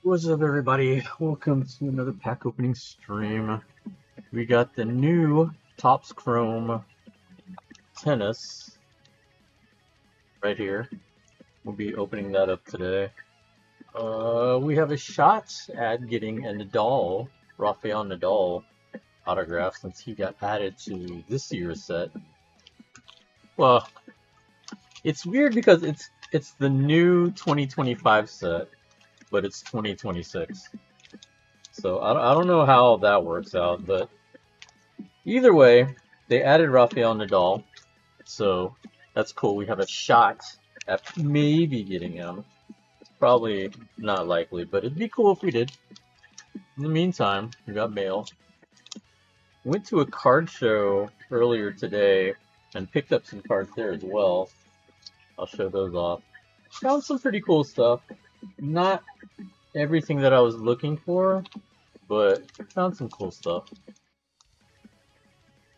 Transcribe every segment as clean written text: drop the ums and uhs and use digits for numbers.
What's up, everybody? Welcome to another pack opening stream. We got the new Topps Chrome Tennis right here. We'll be opening that up today. We have a shot at getting a Nadal, Rafael Nadal autograph since he got added to this year's set. Well, it's weird because it's the new 2025 set, but it's 2026. So I don't know how that works out, but either way, they added Rafael Nadal, so that's cool. We have a shot at maybe getting him. Probably not likely, but it'd be cool if we did. In the meantime, we got mail. Went to a card show earlier today and picked up some cards there as well. I'll show those off. Found some pretty cool stuff. Not everything that I was looking for, but found some cool stuff.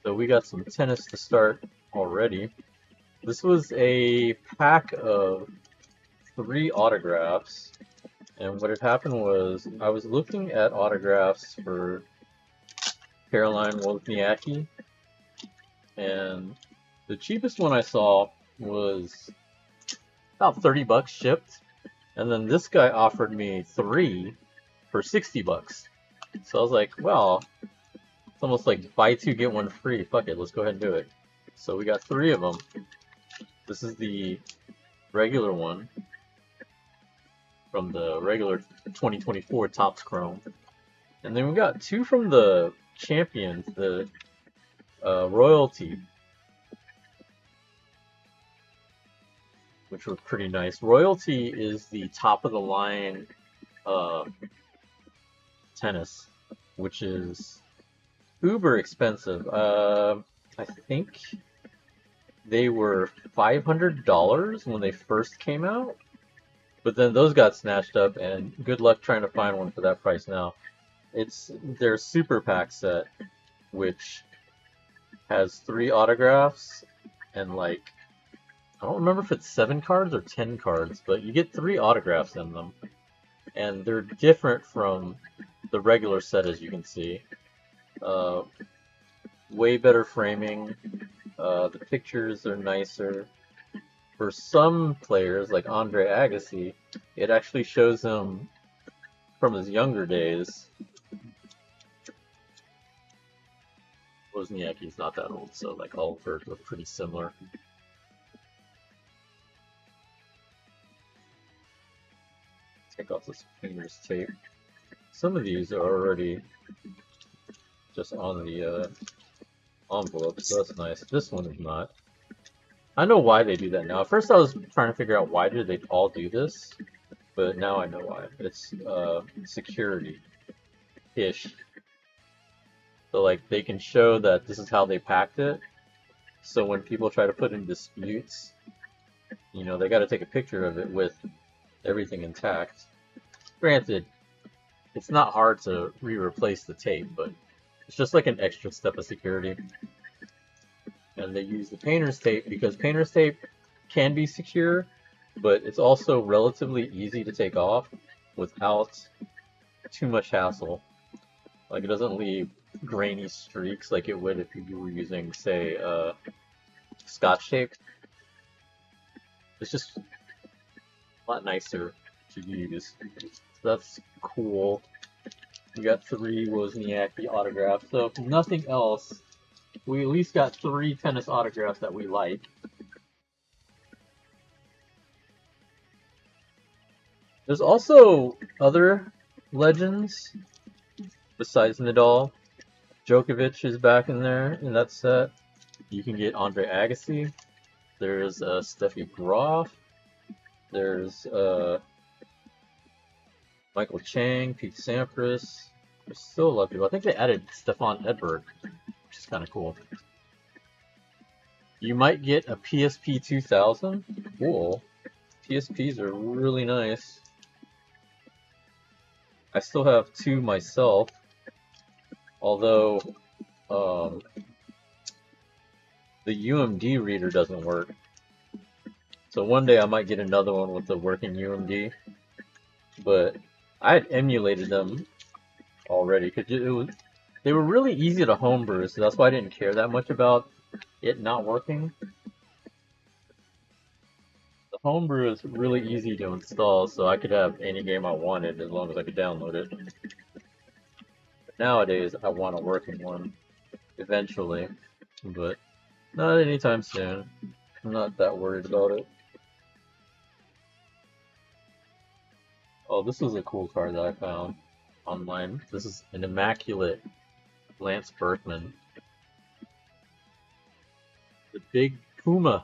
So we got some tennis to start already. This was a pack of 3 autographs, and what had happened was I was looking at autographs for Caroline Wozniacki, and the cheapest one I saw was about 30 bucks shipped, and then this guy offered me 3 for 60 bucks. So I was like, well, it's almost like buy 2 get 1 free. Fuck it, let's go ahead and do it. So we got 3 of them. This is the regular one from the regular 2024 Topps Chrome. And then we got 2 from the Champions, the Royalty, which were pretty nice. Royalty is the top of the line tennis, which is uber expensive. I think they were $500 when they first came out, but then those got snatched up, and good luck trying to find one for that price now. It's their super pack set, which has 3 autographs and like I don't remember if it's 7 cards or 10 cards, but you get 3 autographs in them, and they're different from the regular set, as you can see. Way better framing. The pictures are nicer. For some players, like Andre Agassi, it actually shows him from his younger days. Wozniacki's not that old, so like all of look pretty similar. Take off this painter's tape. Some of these are already just on the envelope, so that's nice. This one is not. I know why they do that now. At first I was trying to figure out why do they all do this, but now I know why. It's security-ish. So like they can show that this is how they packed it, so when people try to put in disputes, you know, they got to take a picture of it with everything intact. Granted, it's not hard to replace the tape, but it's just like an extra step of security. And they use the painter's tape because painter's tape can be secure, but it's also relatively easy to take off without too much hassle. Like it doesn't leave grainy streaks like it would if you were using, say, Scotch tape. It's just a lot nicer to use. So that's cool. We got 3 Wozniacki autographs. So if nothing else, we at least got 3 tennis autographs that we like. There's also other legends besides Nadal. Djokovic is back in there in that set. You can get Andre Agassi. There's Steffi Graf. There's Michael Chang, Pete Sampras. There's still a lot of people. I think they added Stefan Edberg, which is kind of cool. You might get a PSP 2000. Cool. PSPs are really nice. I still have 2 myself, although the UMD reader doesn't work. So one day I might get another one with the working UMD, but I had emulated them already because they were really easy to homebrew, so that's why I didn't care that much about it not working. The homebrew is really easy to install, so I could have any game I wanted as long as I could download it. But nowadays, I want a working one eventually, but not anytime soon. I'm not that worried about it. Oh, this is a cool card that I found online. This is an immaculate Lance Berkman. The Big Puma.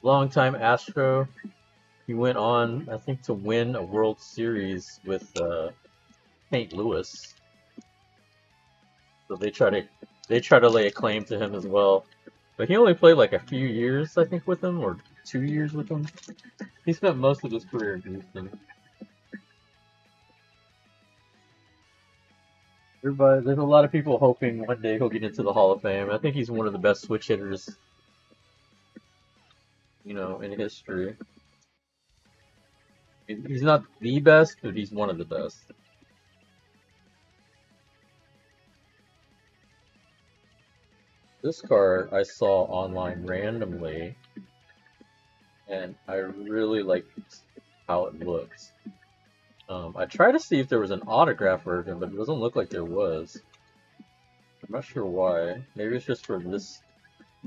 Longtime Astro. He went on, I think, to win a World Series with St. Louis. So they try to lay a claim to him as well. But he only played like a few years, I think, with them, or 2 years with them. He spent most of his career in Houston. There's a lot of people hoping one day he'll get into the Hall of Fame. I think he's one of the best switch hitters, in history. He's not the best, but he's one of the best. This card I saw online randomly, and I really liked how it looks. I tried to see if there was an autograph version, but it doesn't look like there was. I'm not sure why. Maybe it's just for this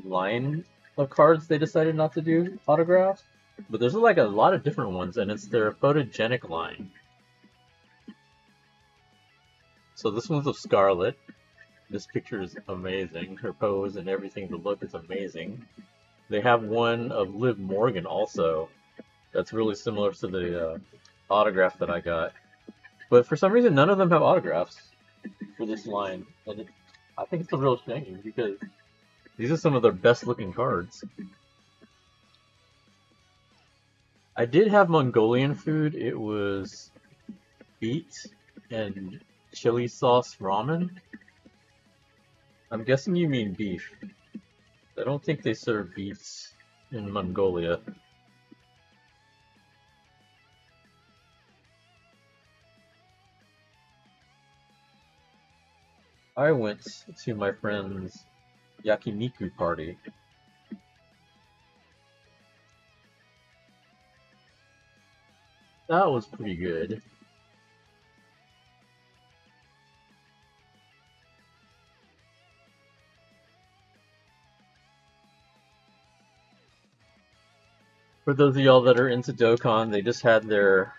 line of cards they decided not to do autographs. But there's like a lot of different ones, and it's their photogenic line. So this one's of Scarlet. This picture is amazing. Her pose and everything, the look is amazing. They have one of Liv Morgan also. That's really similar to the autograph that I got. But for some reason, none of them have autographs for this line. And I think it's a real shame because these are some of their best looking cards. I did have Mongolian food. It was beet and chili sauce ramen. I'm guessing you mean beef. I don't think they serve beets in Mongolia. I went to my friend's yakiniku party. That was pretty good. For those of y'all that are into Dokkan, they just had their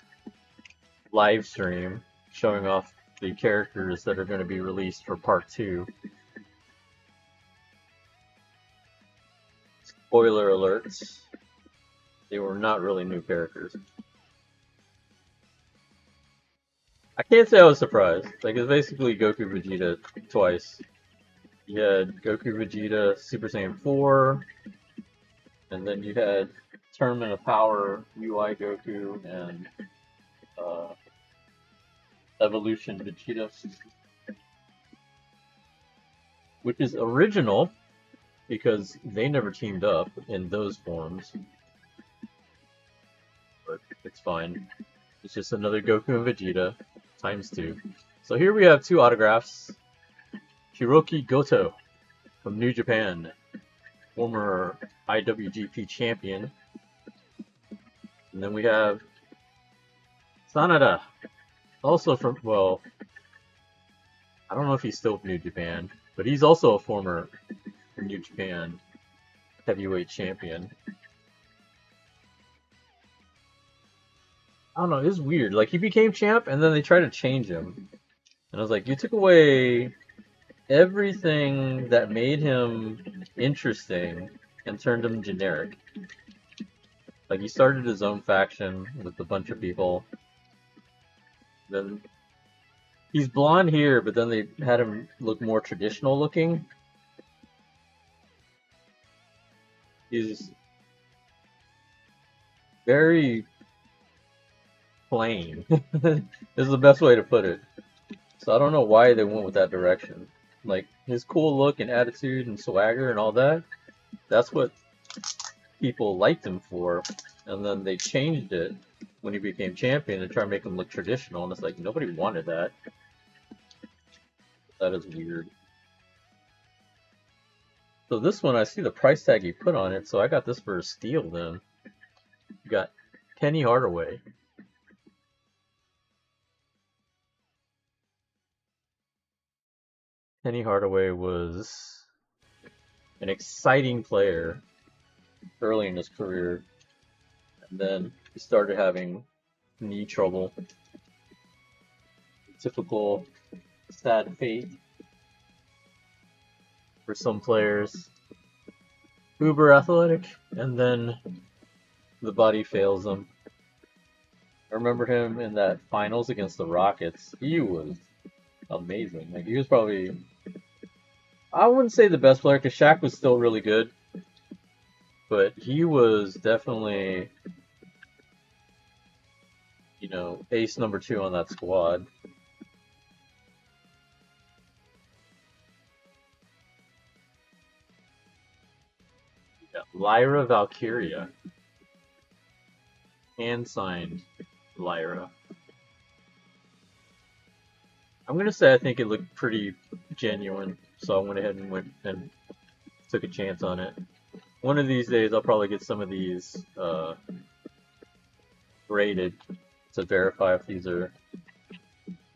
live stream showing off the characters that are going to be released for part 2. Spoiler alerts. They were not really new characters. I can't say I was surprised. Like, it's basically Goku Vegeta twice. You had Goku Vegeta Super Saiyan 4, and then you had Tournament of Power UI Goku and Evolution Vegeta, which is original because they never teamed up in those forms. But it's fine. It's just another Goku and Vegeta ×2. So here we have 2 autographs. Hiroki Goto from New Japan, former IWGP champion. And then we have Sanada, also from, well, I don't know if he's still with New Japan, but he's also a former New Japan heavyweight champion. I don't know, it's weird. Like, he became champ, and then they tried to change him. And I was like, you took away everything that made him interesting and turned him generic. Like, he started his own faction with a bunch of people. Then he's blonde here, but then they had him look more traditional looking. He's very plain. This is the best way to put it. So I don't know why they went with that direction. Like, his cool look and attitude and swagger and all that, that's what people liked him for. And then they changed it when he became champion and try to make him look traditional, and it's like nobody wanted that. That is weird. So this one, I see the price tag he put on it, so I got this for a steal then. You got Penny Hardaway. Penny Hardaway was an exciting player early in his career, and then he started having knee trouble. Typical sad fate for some players. Uber athletic, and then the body fails him. I remember him in that finals against the Rockets. He was amazing. Like he was probably, I wouldn't say the best player because Shaq was still really good, but he was definitely, ace number 2 on that squad. Yeah, Lyra Valkyria, hand signed Lyra. I'm gonna say I think it looked pretty genuine, so I went ahead and went and took a chance on it. One of these days, I'll probably get some of these graded to verify if these are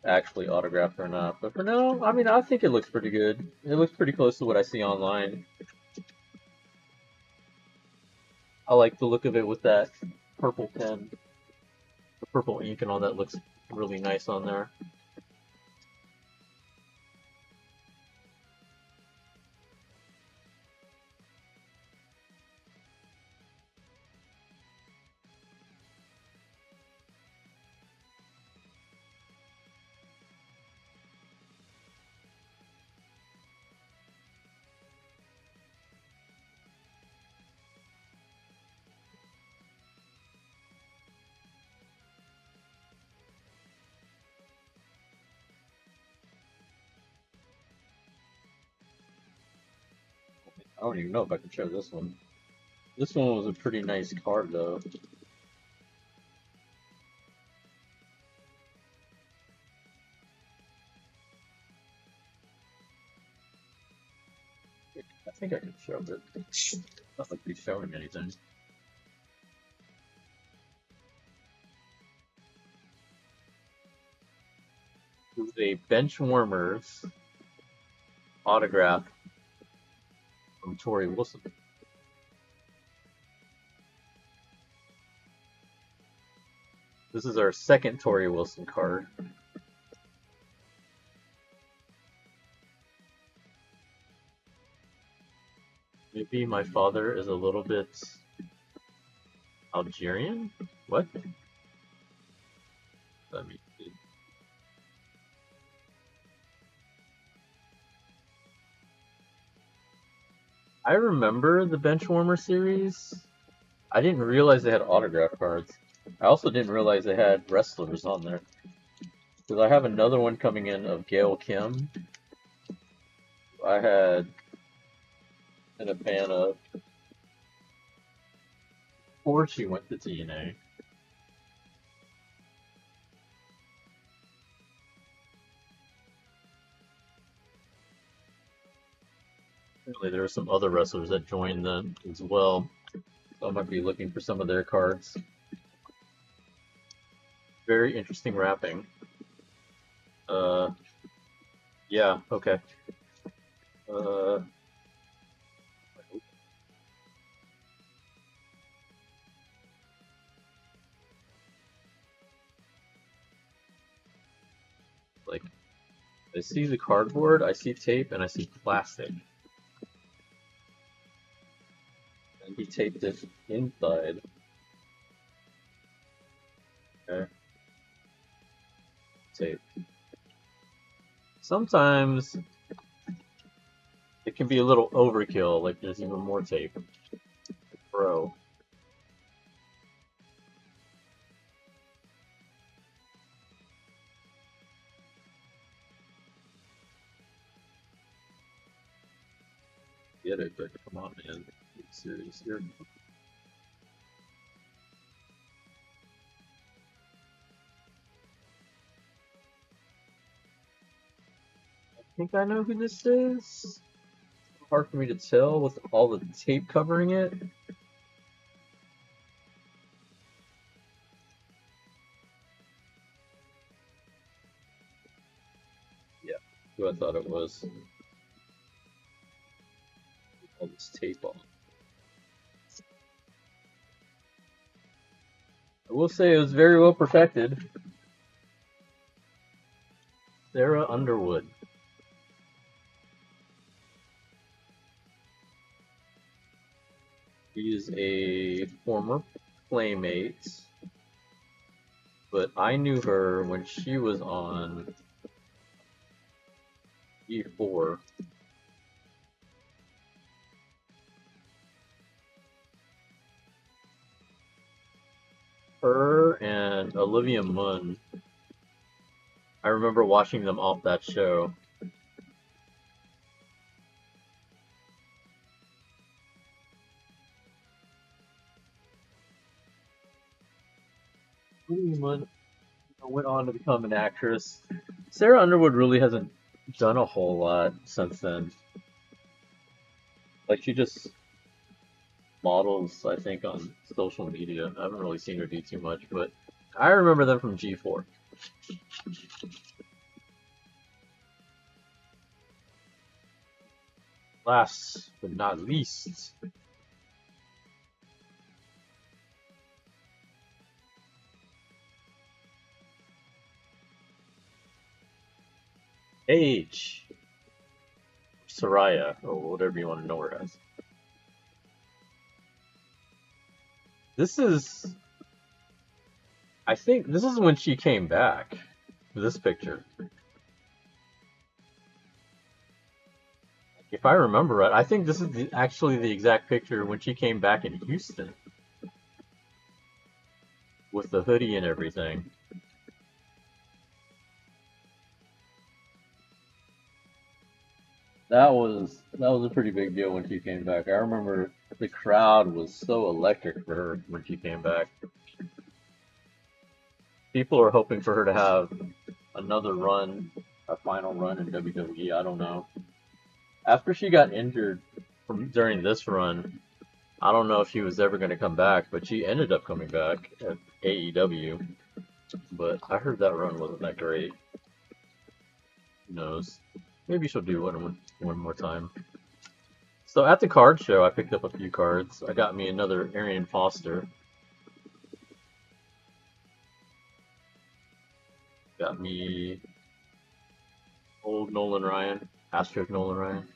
actually autographed or not. But for now, I mean, I think it looks pretty good. It looks pretty close to what I see online. I like the look of it with that purple pen, the purple ink and all that looks really nice on there. I don't even know if I can show this one. This one was a pretty nice card, though. I think I can show it. Not like he's showing anything. This is a bench warmers autograph from Torrey Wilson. This is our second Torrey Wilson card. Maybe my father is a little bit Algerian? What? Let me see. I remember the Benchwarmer series. I didn't realize they had autograph cards. I also didn't realize they had wrestlers on there. Because I have another one coming in of Gail Kim. I had been a fan of before she went to TNA. Apparently there are some other wrestlers that joined them as well. So I might be looking for some of their cards. Very interesting wrapping. Yeah, okay. Like, I see the cardboard, I see tape, and I see plastic. And he taped it inside. Okay. Tape. Sometimes it can be a little overkill, like there's even more tape. Bro. Get it, but come on, man. Be serious here. think I know who this is. Hard for me to tell with all the tape covering it. Yeah, who I thought it was. All this tape on. I will say it was very well protected. Sarah Underwood. She is a former Playmate, but I knew her when she was on E4. Her and Olivia Munn. I remember watching them off that show. Olivia Munn went on to become an actress. Sarah Underwood really hasn't done a whole lot since then. Like, she just models, I think, on social media. I haven't really seen her do too much, but I remember them from G4. Last but not least, Age. Soraya, or whatever you want to know her as. This is, I think, this is when she came back. This picture. If I remember right, I think this is actually the exact picture when she came back in Houston. With the hoodie and everything. That was a pretty big deal when she came back. I remember the crowd was so electric for her when she came back. People are hoping for her to have another run, a final run in WWE. I don't know. After she got injured during this run, I don't know if she was ever going to come back, but she ended up coming back at AEW. But I heard that run wasn't that great. Who knows? Maybe she'll do one more time. So at the card show, I picked up a few cards. I got me another Arian Foster. Got me old Nolan Ryan, Astros Nolan Ryan.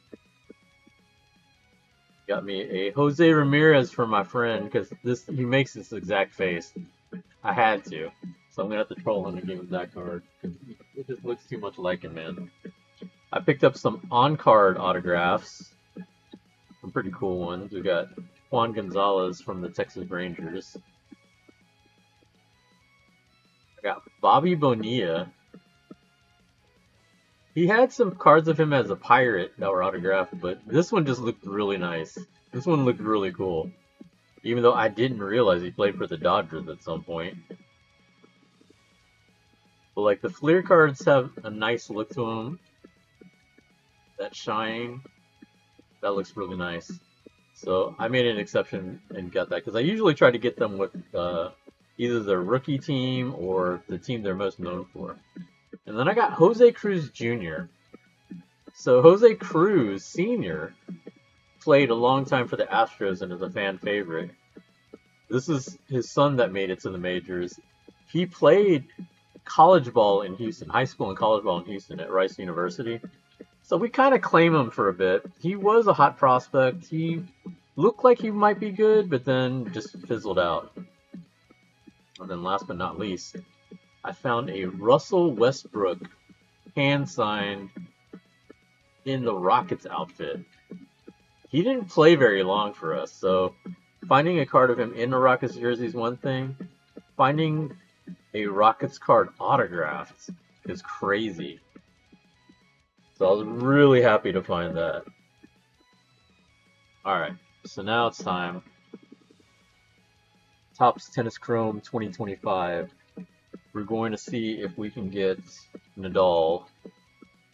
Got me a Jose Ramirez for my friend because he makes this exact face. I had to, so I'm gonna have to troll him and give him that card because it just looks too much like him, man. I picked up some on-card autographs, some pretty cool ones. We got Juan Gonzalez from the Texas Rangers. I got Bobby Bonilla. He had some cards of him as a pirate that were autographed, but this one just looked really nice. This one looked really cool. Even though I didn't realize he played for the Dodgers at some point. But like the Fleer cards have a nice look to them. That shine, that looks really nice. So I made an exception and got that because I usually try to get them with either their rookie team or the team they're most known for. And then I got Jose Cruz Jr. So Jose Cruz Sr. played a long time for the Astros and is a fan favorite. This is his son that made it to the majors. He played college ball in Houston, high school and college ball in Houston at Rice University. So we kind of claim him for a bit. He was a hot prospect. He looked like he might be good, but then just fizzled out. And then last but not least, I found a Russell Westbrook hand-signed in the Rockets outfit. He didn't play very long for us, so finding a card of him in the Rockets jersey is one thing. Finding a Rockets card autographed is crazy. So I was really happy to find that. Alright, so now it's time. Topps Tennis Chrome 2025. We're going to see if we can get Nadal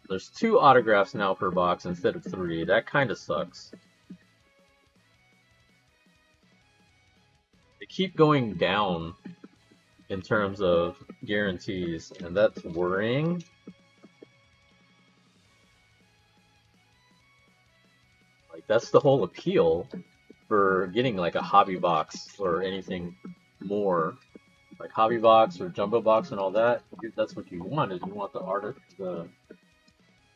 There's 2 autographs now per box instead of 3. That kind of sucks. They keep going down in terms of guarantees, and that's worrying. Like, that's the whole appeal for getting like a hobby box or anything more. Like hobby box or jumbo box and all that. That's what you want, is you want the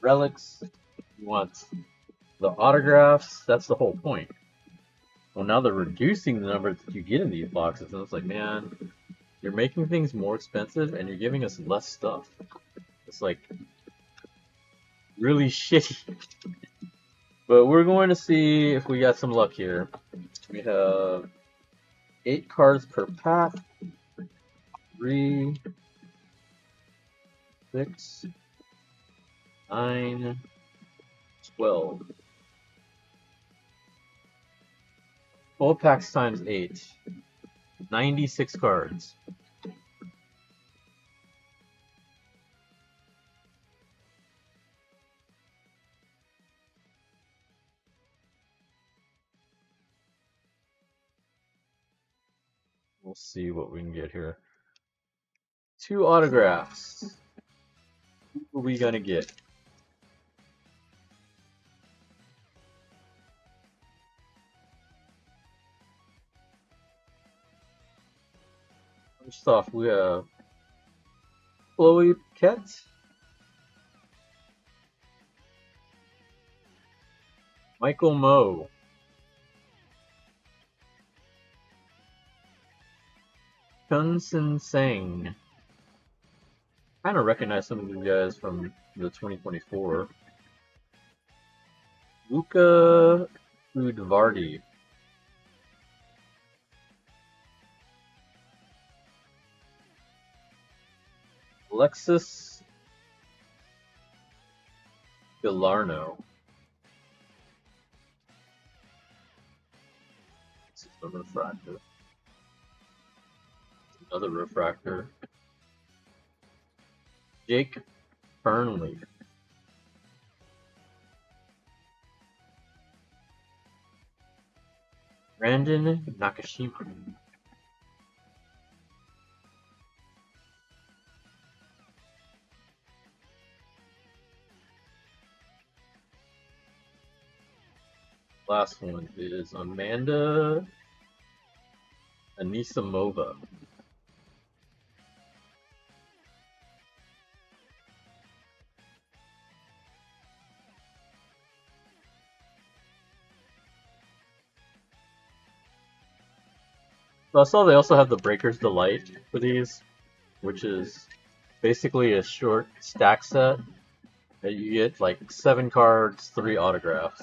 relics, you want the autographs. That's the whole point. Well, now they're reducing the number that you get in these boxes, and it's like, man, you're making things more expensive and you're giving us less stuff. It's like really shitty. But we're going to see if we got some luck here. We have 8 cards per pack. 3, 6, 9, 12. 12 packs times 8. 96 cards. We'll see what we can get here. 2 autographs. Who are we gonna get? First off, we have Chloe Paquette, Michael Moe, Chun-Sin Sang. Kind of recognize some of these guys from the 2024. Luca Udvardy. Alexis Galarno. This is a refractor. Another refractor. Jake Fernley. Brandon Nakashima. Last one is Amanda Anisimova. So I saw they also have the Breaker's Delight for these, which is basically a short stack set that you get like 7 cards, 3 autographs.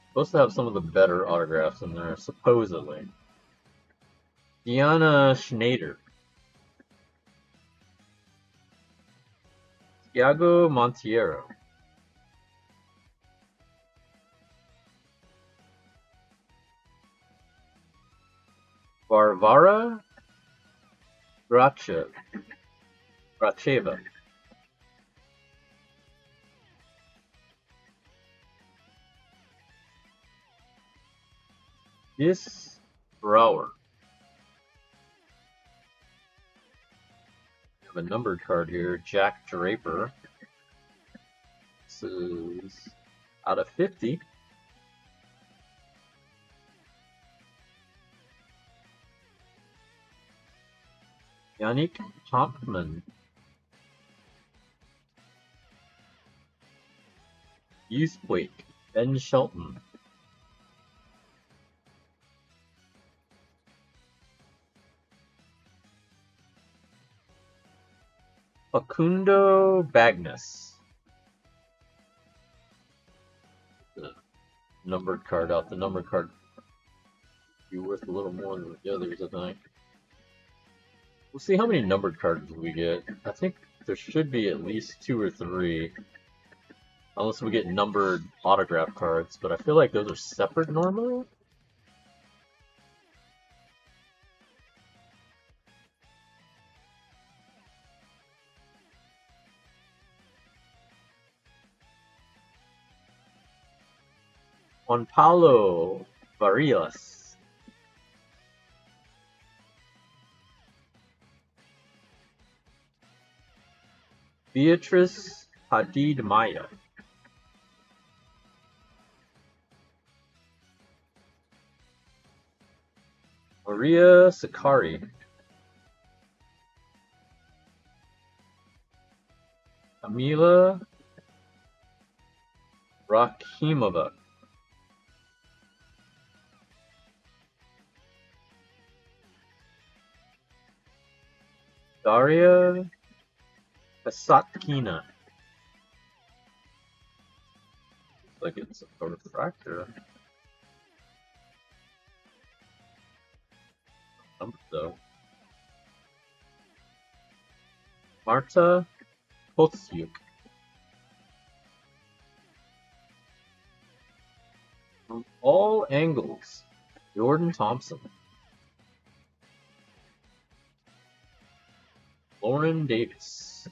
Supposed to have some of the better autographs in there, supposedly. Deanna Schneider. Thiago Monteiro. Varvara Gracheva. This Brower. We have a numbered card here, Jack Draper. This is out of 50. Yannick Tompman. Youthquake. Ben Shelton. Facundo Bagnes. The numbered card out. The numbered card would be worth a little more than the others, I think. We'll see how many numbered cards we get. I think there should be at least 2 or 3. Unless we get numbered autograph cards, but I feel like those are separate normally. Juan Paulo Barrios. Beatrice Hadid Maya. Maria Sakari. Kamila Rakhimova. Daria Kasatkina. Looks like it's a refractor. Number though. Marta Kotsyuk. From all angles, Jordan Thompson. Lauren Davis.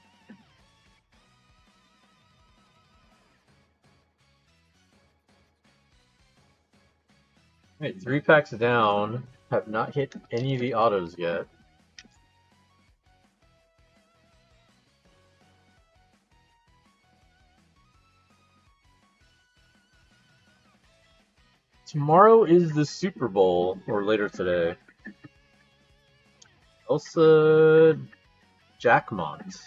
Alright, 3 packs down. Have not hit any of the autos yet. Tomorrow is the Super Bowl, or later today. Elsa Jackmont.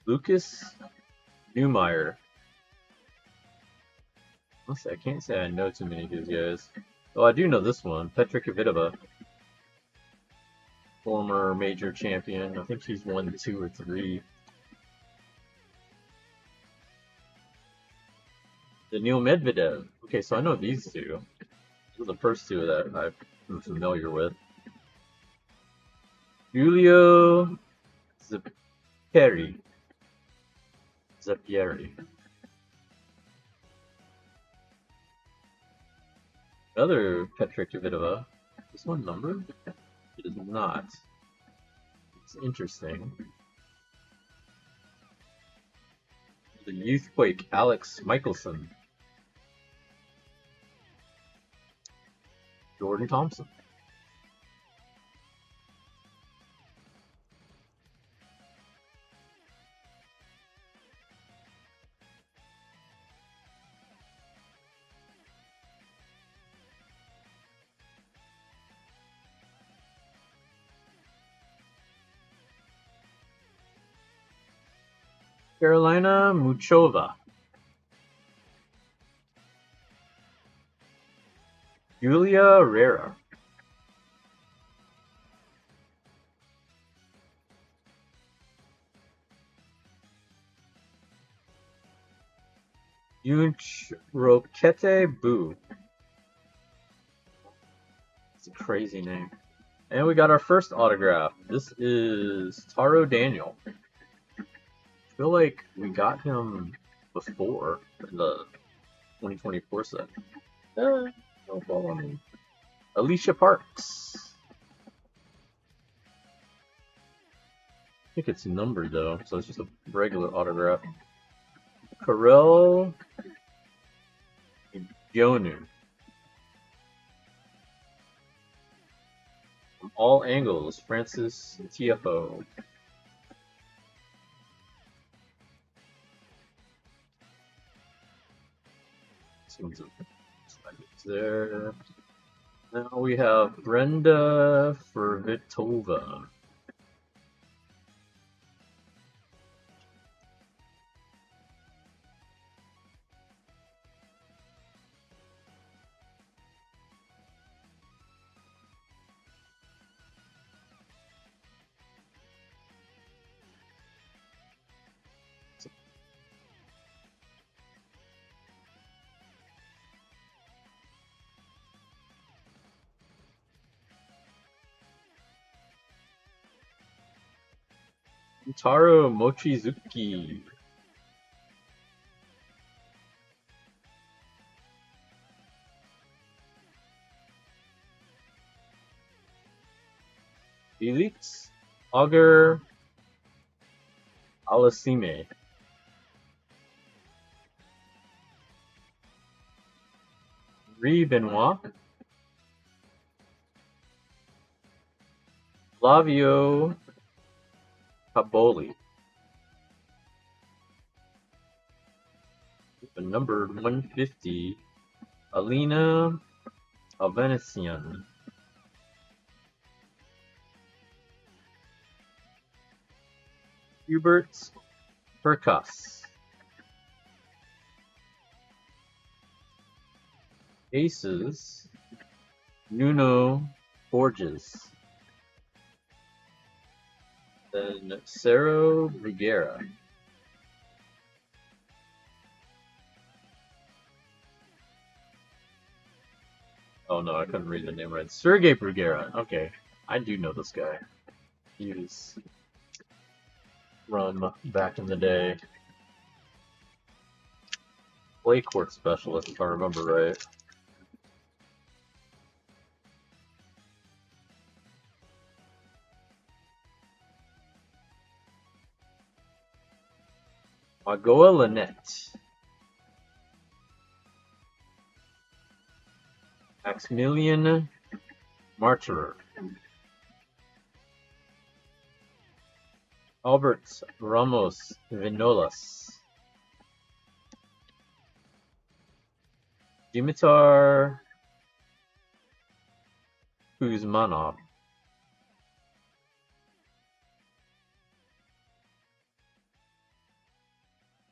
Lucas Newmeyer. Honestly, I can't say I know too many of these guys. Oh, I do know this one. Petra Kvitova. Former major champion. I think she's won 2 or 3. Daniil Medvedev. Okay, so I know these two. These are the first two that I'm familiar with. Julio Zapieri. Another Petra Kvitova. This one numbered? It is not. It's interesting. The Youthquake Alex Michelson. Jordan Thompson. Carolina Muchova. Julia Herrera. Yunch Rokete Bu. It's a crazy name. And we got our first autograph. This is Taro Daniel. I feel like we got him before in the 2024 set. Don't follow me. Alicia Parks. I think it's numbered though, so it's just a regular autograph. Karel Jonu. From all angles, Francis TFO. This one's there. Now we have Brenda Fervitova. Taro Mochizuki. Felix Auger Alasime. Benoit, Flavio Caboli, number 150, Alina Avenesian, Hubert Perkas, Aces, Nuno Borges, then Cerro Bruguera. Oh no, I couldn't read the name right. Sergei Bruguera. Okay, I do know this guy. He was from back in the day. Clay court specialist, if I remember right. Magoa Lynette. Maximilian Martyrer. Albert Ramos Vinolas. Dimitar Kuzmanov.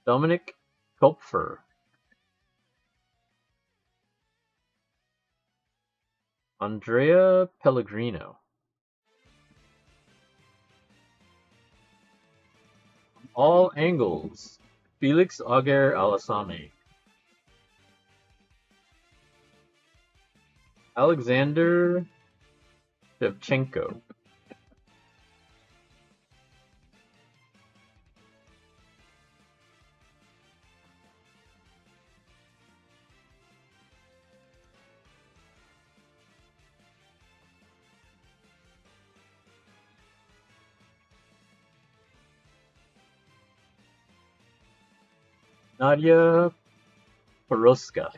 Dominic Kopfer. Andrea Pellegrino. All angles. Felix Auger Alasami. Alexander Shevchenko. Nadia Podoroska.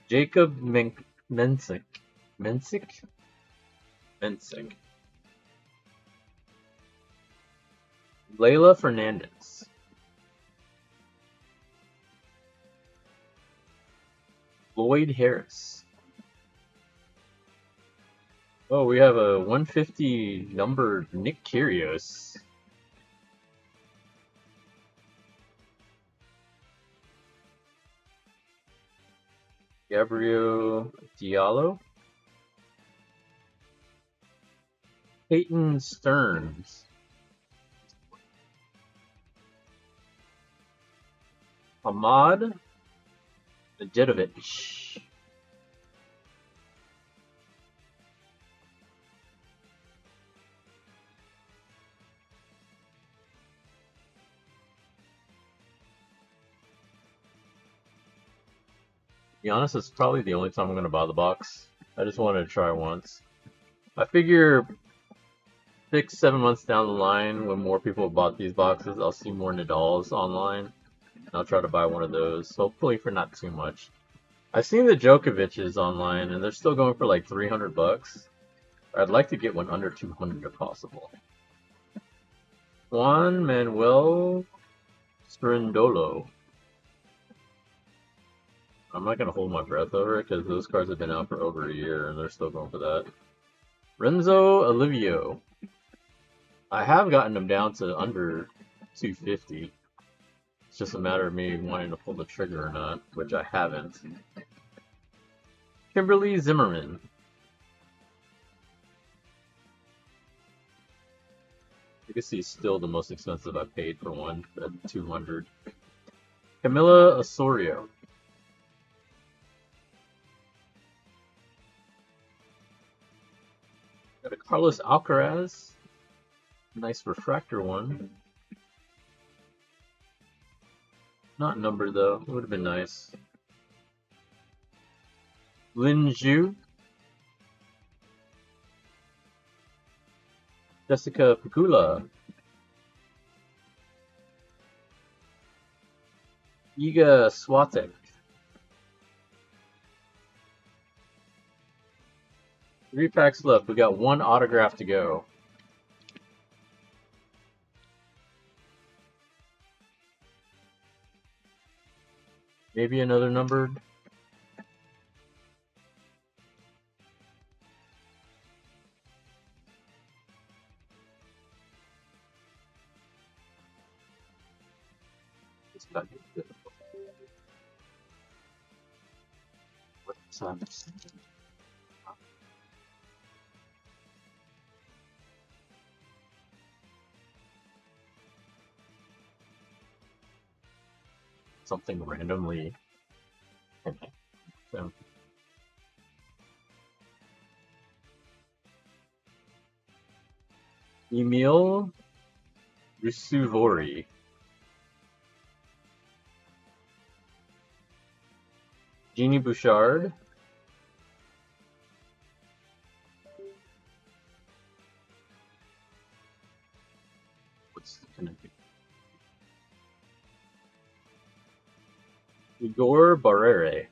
Jacob Mensik. Leila Fernandez. Lloyd Harris. Oh, we have a 150 numbered Nick Kyrgios. Gabriel Diallo. Peyton Stearns. Ahmad Najedovic. To be honest, it's probably the only time I'm going to buy the box. I just wanted to try once. I figure 6-7 months down the line, when more people have bought these boxes, I'll see more Nadals online. And I'll try to buy one of those, hopefully for not too much. I've seen the Djokovic's online, and they're still going for like 300 bucks. I'd like to get one under 200 if possible. Juan Manuel Sprindolo. I'm not going to hold my breath over it because those cards have been out for over a year and they're still going for that. Renzo Olivio. I have gotten them down to under 250. It's just a matter of me wanting to pull the trigger or not, which I haven't. Kimberly Zimmerman. You can see still the most expensive I paid for one at 200. Camila Osorio. Got a Carlos Alcaraz. Nice refractor one. Not numbered though. It would have been nice. Lin Zhu. Jessica Pegula. Iga Swiatek. 3 packs left. We got 1 autograph to go. Maybe another numbered. It's not good. What's that? Something randomly. So, Emil Risuvori. Jeannie Bouchard. What's connected? Igor Barrere.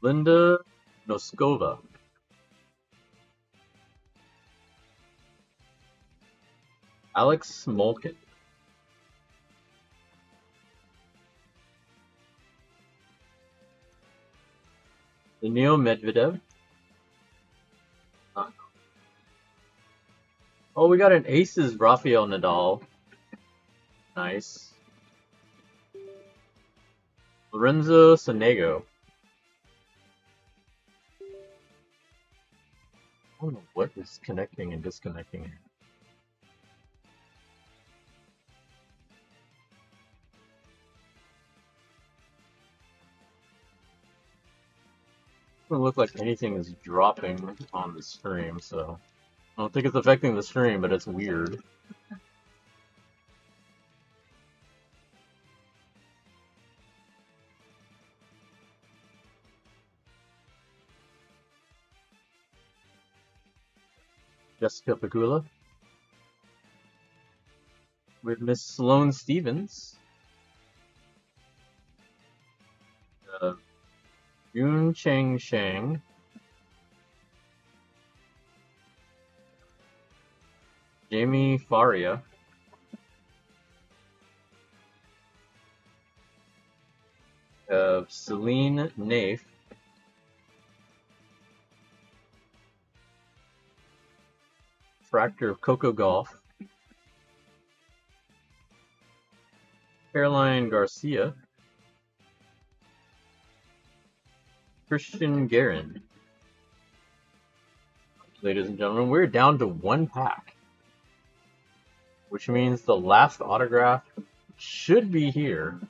Linda Noskova. Alex Molkin. Daniil Medvedev. Oh, we got an Aces Rafael Nadal. Nice. Lorenzo Sonego. I don't know what is connecting and disconnecting. Doesn't look like anything is dropping on the stream, so I don't think it's affecting the stream, but it's weird. Jessica Pegula. With Miss Sloane Stevens. Yun Cheng Shang. Jamie Faria. Celine Naif. Fractor of Coco Golf. Caroline Garcia. Christian Guerin. Ladies and gentlemen, we're down to 1 pack, which means the last autograph should be here.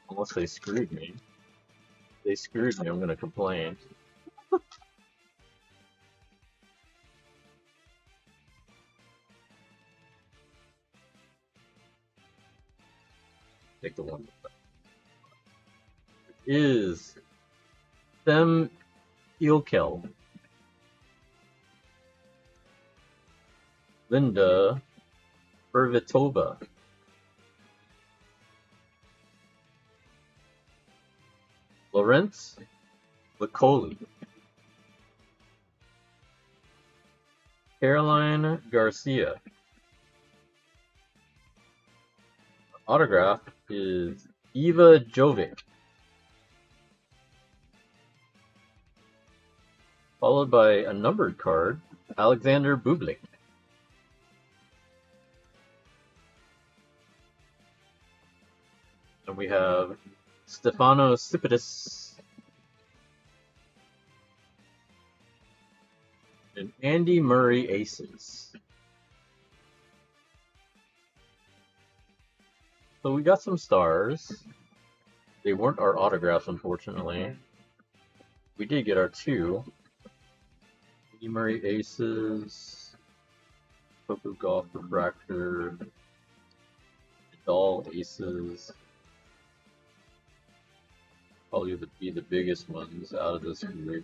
Unless they screwed me. If they screwed me, I'm going to complain. Take the one. It is Them Ilkel. Linda Bervitova. Lawrence Licoli. Caroline Garcia. Autograph is Eva Jovic. Followed by a numbered card, Alexander Bublik. And we have Stefano Cipidis and Andy Murray Aces. So we got some stars. They weren't our autographs, unfortunately. We did get our 2. Andy Murray Aces, Coco Golf Refractor, Nadal Aces. Probably be the biggest ones out of this group.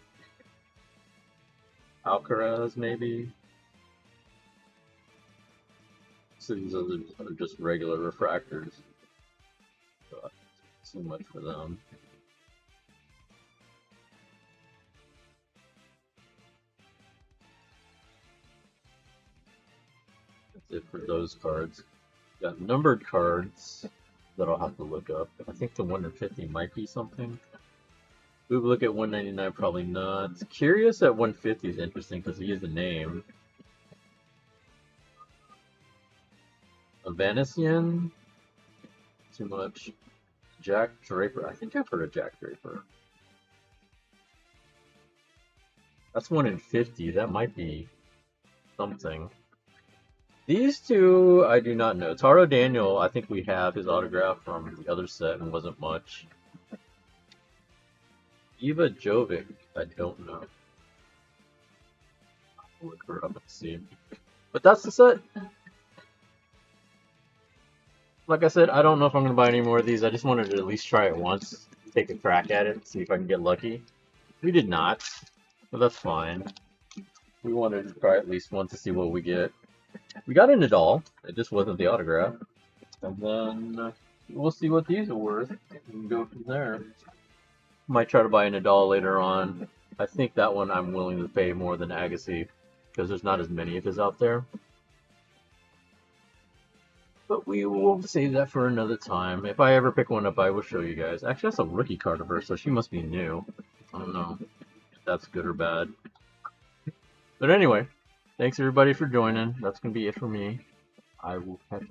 Alcaraz, maybe. So these others are just regular refractors. So not too much for them. That's it for those cards. Got numbered cards that I'll have to look up. I think the 150 might be something. We would look at 199, probably not. Curious at 150 is interesting because he is a name. A Vanessian? Too much. Jack Draper. I think I've heard of Jack Draper. That's 1 in 50. That might be something. These two, I do not know. Taro Daniel, I think we have his autograph from the other set and wasn't much. Eva Jovic, I don't know. I'll look her up and see. But that's the set. Like I said, I don't know if I'm going to buy any more of these. I just wanted to at least try it once, take a crack at it, see if I can get lucky. We did not, but that's fine. We wanted to try at least once to see what we get. We got a Nadal. It just wasn't the autograph. And then we'll see what these are worth and go from there. Might try to buy a Nadal later on. I think that one I'm willing to pay more than Agassi because there's not as many of his out there. But we will save that for another time. If I ever pick one up, I will show you guys. Actually, that's a rookie card of her, so she must be new. I don't know if that's good or bad. But anyway, thanks everybody for joining. That's going to be it for me. I will catch up.